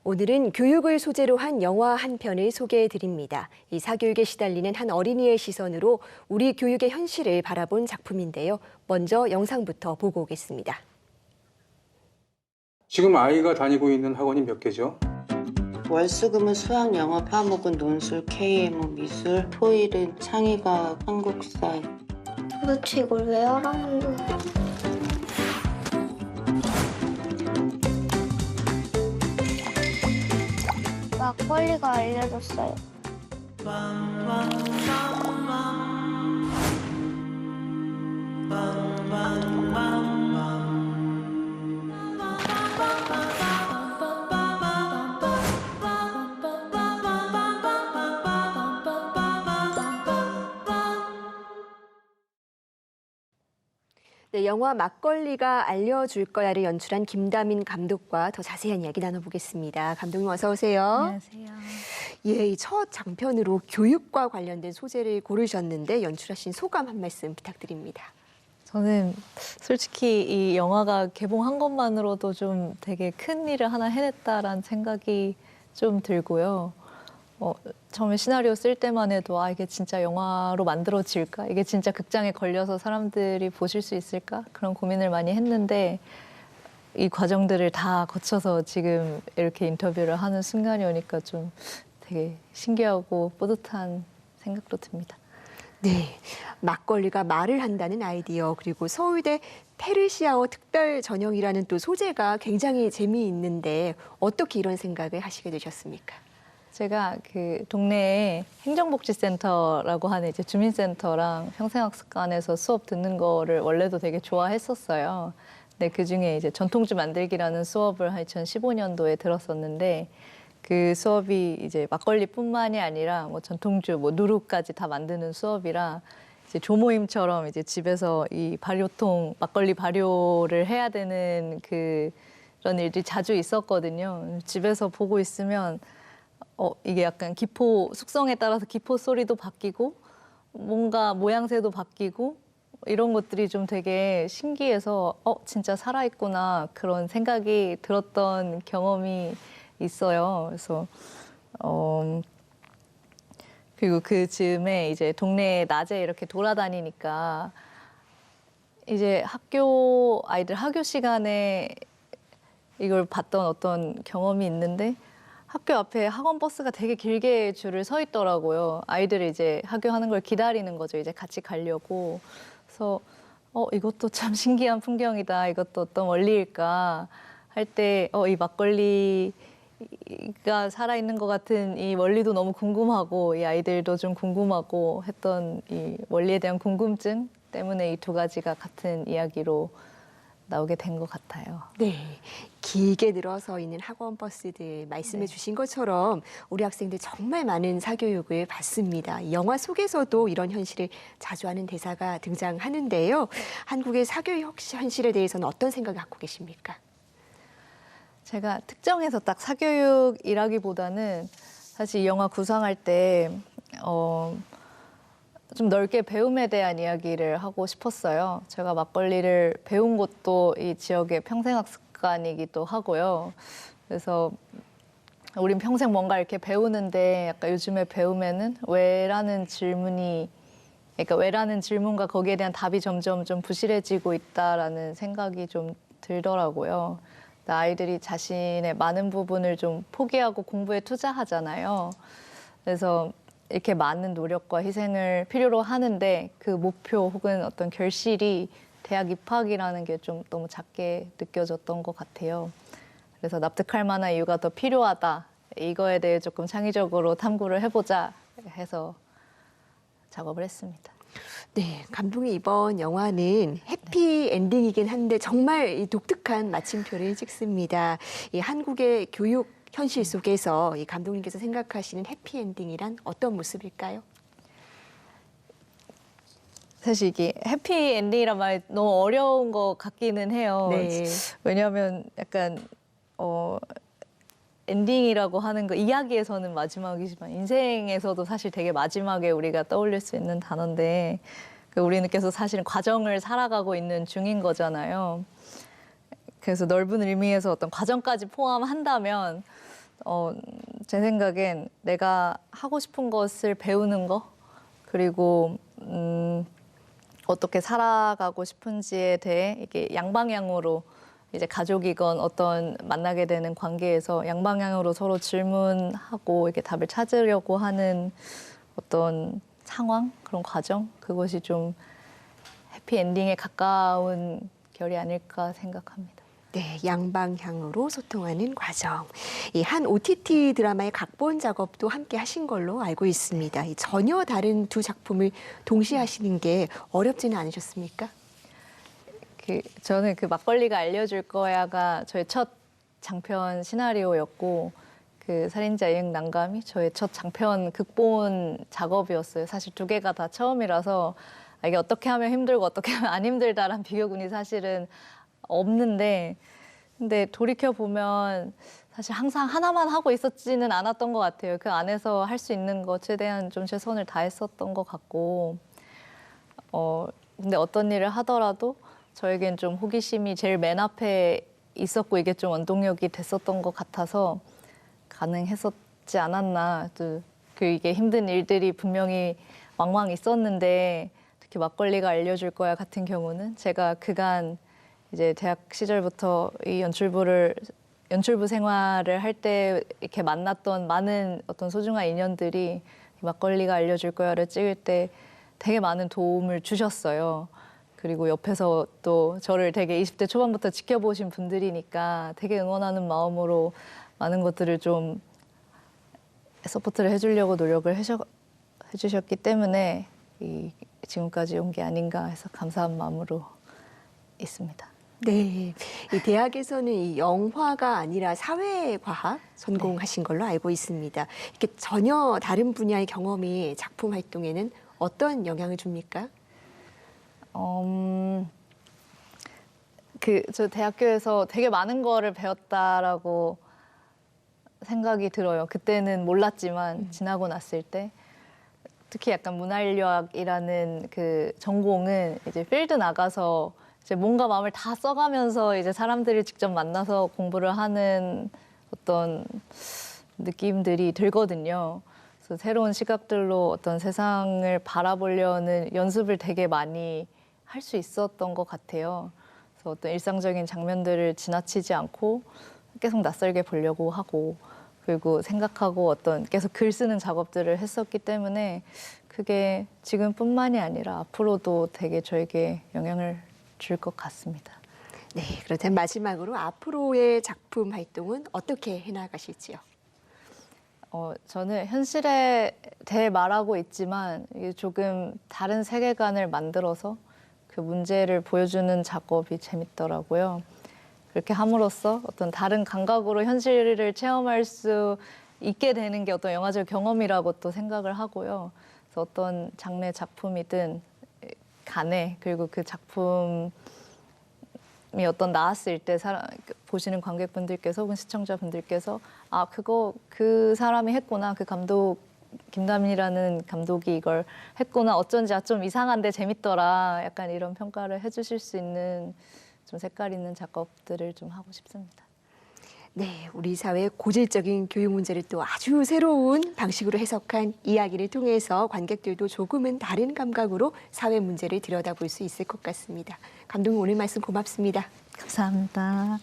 오늘은 교육을 소재로 한 영화 한 편을 소개해 드립니다. 이 사교육에 시달리는 한 어린이의 시선으로 우리 교육의 현실을 바라본 작품인데요. 먼저 영상부터 보고 오겠습니다. 지금 아이가 다니고 있는 학원이 몇 개죠? 월수금은 수학, 영어, 화목은 논술, KM은 미술, 토일은 창의과학, 한국사. 도대체 이걸 왜 하라는 거야? 막걸리가 알려줬어요. 네, 영화 막걸리가 알려줄 거야를 연출한 김다민 감독과 더 자세한 이야기 나눠보겠습니다. 감독님 어서 오세요. 안녕하세요. 예, 이 첫 장편으로 교육과 관련된 소재를 고르셨는데 연출하신 소감 한 말씀 부탁드립니다. 저는 솔직히 이 영화가 개봉한 것만으로도 좀 되게 큰 일을 하나 해냈다라는 생각이 좀 들고요. 처음에 시나리오 쓸 때만 해도 이게 진짜 영화로 만들어질까? 이게 진짜 극장에 걸려서 사람들이 보실 수 있을까? 그런 고민을 많이 했는데 이 과정들을 다 거쳐서 지금 이렇게 인터뷰를 하는 순간이 오니까 좀 되게 신기하고 뿌듯한 생각도 듭니다. 네, 막걸리가 말을 한다는 아이디어 그리고 서울대 페르시아어 특별 전형이라는 또 소재가 굉장히 재미있는데 어떻게 이런 생각을 하시게 되셨습니까? 제가 그 동네에 행정복지센터라고 하는 이제 주민센터랑 평생학습관에서 수업 듣는 거를 원래도 되게 좋아했었어요. 근데 그 중에 이제 전통주 만들기라는 수업을 2015년도에 들었었는데 그 수업이 이제 막걸리뿐만이 아니라 뭐 전통주, 뭐 누룩까지 다 만드는 수업이라 이제 조모임처럼 이제 집에서 이 발효통 막걸리 발효를 해야 되는 그런 일들이 자주 있었거든요. 집에서 보고 있으면 이게 약간 기포, 숙성에 따라서 기포 소리도 바뀌고 뭔가 모양새도 바뀌고 이런 것들이 좀 되게 신기해서 진짜 살아있구나 그런 생각이 들었던 경험이 있어요. 그래서 그리고 그 즈음에 이제 동네에 낮에 이렇게 돌아다니니까 이제 아이들 학교 시간에 이걸 봤던 어떤 경험이 있는데 학교 앞에 학원 버스가 되게 길게 줄을 서 있더라고요. 아이들이 이제 학교하는 걸 기다리는 거죠. 이제 같이 가려고. 그래서 이것도 참 신기한 풍경이다. 이것도 어떤 원리일까 할 때 이 막걸리가 살아있는 것 같은 이 원리도 너무 궁금하고 이 아이들도 좀 궁금하고 했던 이 원리에 대한 궁금증 때문에 이 두 가지가 같은 이야기로 나오게 된 것 같아요. 네, 길게 늘어서 있는 학원 버스들 말씀해 주신 것처럼 우리 학생들 정말 많은 사교육을 받습니다. 이 영화 속에서도 이런 현실을 자주 하는 대사가 등장하는데요. 한국의 사교육 현실에 대해서는 어떤 생각을 갖고 계십니까? 제가 특정해서 딱 사교육이라기보다는 사실 이 영화 구상할 때 좀 넓게 배움에 대한 이야기를 하고 싶었어요. 제가 막걸리를 배운 곳도 이 지역의 평생학습관이기도 하고요. 그래서 우린 평생 뭔가 이렇게 배우는데 약간 요즘에 배움에는 왜라는 질문과 거기에 대한 답이 점점 좀 부실해지고 있다라는 생각이 좀 들더라고요. 아이들이 자신의 많은 부분을 좀 포기하고 공부에 투자하잖아요. 그래서 이렇게 많은 노력과 희생을 필요로 하는데 그 목표 혹은 어떤 결실이 대학 입학이라는 게 좀 너무 작게 느껴졌던 것 같아요. 그래서 납득할 만한 이유가 더 필요하다. 이거에 대해 조금 창의적으로 탐구를 해보자 해서 작업을 했습니다. 네, 감독이 이번 영화는 해피 엔딩이긴 한데 정말 독특한 마침표를 찍습니다. 이 한국의 교육 현실 속에서 이 감독님께서 생각하시는 해피 엔딩이란 어떤 모습일까요? 사실 이게 해피 엔딩이란 말이 너무 어려운 것 같기는 해요. 네. 왜냐하면 약간 엔딩이라고 하는 거 이야기에서는 마지막이지만 인생에서도 사실 되게 마지막에 우리가 떠올릴 수 있는 단어인데 우리는 계속 사실은 과정을 살아가고 있는 중인 거잖아요. 그래서 넓은 의미에서 어떤 과정까지 포함한다면 제 생각엔 내가 하고 싶은 것을 배우는 거, 그리고 어떻게 살아가고 싶은지에 대해 이게 양방향으로 이제 가족이건 어떤 만나게 되는 관계에서 양방향으로 서로 질문하고 이렇게 답을 찾으려고 하는 어떤 상황, 그런 과정, 그것이 좀 해피엔딩에 가까운 결이 아닐까 생각합니다. 네, 양방향으로 소통하는 과정. 이 한 OTT 드라마의 각본 작업도 함께 하신 걸로 알고 있습니다. 이 전혀 다른 두 작품을 동시에 하시는 게 어렵지는 않으셨습니까? 저는 그 막걸리가 알려줄 거야가 저의 첫 장편 시나리오였고, 그 살인자 이응 난감이 저의 첫 장편 극본 작업이었어요. 사실 두 개가 다 처음이라서 이게 어떻게 하면 힘들고 어떻게 하면 안 힘들다란 비교군이 사실은 없는데, 근데 돌이켜 보면 사실 항상 하나만 하고 있었지는 않았던 것 같아요. 그 안에서 할 수 있는 것 최대한 좀 최선을 다했었던 것 같고, 근데 어떤 일을 하더라도 저에겐 좀 호기심이 제일 맨 앞에 있었고 이게 좀 원동력이 됐었던 것 같아서 가능했었지 않았나. 또 이게 힘든 일들이 분명히 왕왕 있었는데, 특히 막걸리가 알려줄 거야 같은 경우는 제가 그간 이제 대학 시절부터 이 연출부 생활을 할 때 이렇게 만났던 많은 어떤 소중한 인연들이 막걸리가 알려줄 거야를 찍을 때 되게 많은 도움을 주셨어요. 그리고 옆에서 또 저를 되게 20대 초반부터 지켜보신 분들이니까 되게 응원하는 마음으로 많은 것들을 좀 서포트를 해주려고 노력을 해주셨기 때문에 지금까지 온 게 아닌가 해서 감사한 마음으로 있습니다. 네, 이 대학에서는 이 영화가 아니라 사회과학 전공하신 걸로 알고 있습니다. 이렇게 전혀 다른 분야의 경험이 작품 활동에는 어떤 영향을 줍니까? 저 대학교에서 되게 많은 거를 배웠다라고 생각이 들어요. 그때는 몰랐지만 지나고 났을 때. 특히 약간 문화인류학이라는 그 전공은 이제 필드 나가서 이제 몸과 마음을 다 써가면서 이제 사람들을 직접 만나서 공부를 하는 어떤 느낌들이 들거든요. 그래서 새로운 시각들로 어떤 세상을 바라보려는 연습을 되게 많이 할 수 있었던 것 같아요. 그래서 어떤 일상적인 장면들을 지나치지 않고 계속 낯설게 보려고 하고, 그리고 생각하고 어떤 계속 글 쓰는 작업들을 했었기 때문에 그게 지금뿐만이 아니라 앞으로도 되게 저에게 영향을 줄 것 같습니다. 네, 그렇다면 마지막으로 앞으로의 작품 활동은 어떻게 해나가실지요? 저는 현실에 대해 말하고 있지만 이게 조금 다른 세계관을 만들어서 그 문제를 보여주는 작업이 재밌더라고요. 그렇게 함으로써 어떤 다른 감각으로 현실을 체험할 수 있게 되는 게 어떤 영화적 경험이라고 또 생각을 하고요. 그래서 어떤 장르의 작품이든 간에, 그리고 그 작품이 어떤 나왔을 때 보시는 관객분들께서 혹은 시청자분들께서 그 사람이 했구나, 그 감독 김다민이라는 감독이 이걸 했구나, 어쩐지 좀 이상한데 재밌더라, 약간 이런 평가를 해주실 수 있는 좀 색깔 있는 작업들을 좀 하고 싶습니다. 네, 우리 사회의 고질적인 교육 문제를 또 아주 새로운 방식으로 해석한 이야기를 통해서 관객들도 조금은 다른 감각으로 사회 문제를 들여다볼 수 있을 것 같습니다. 감독님, 오늘 말씀 고맙습니다. 감사합니다.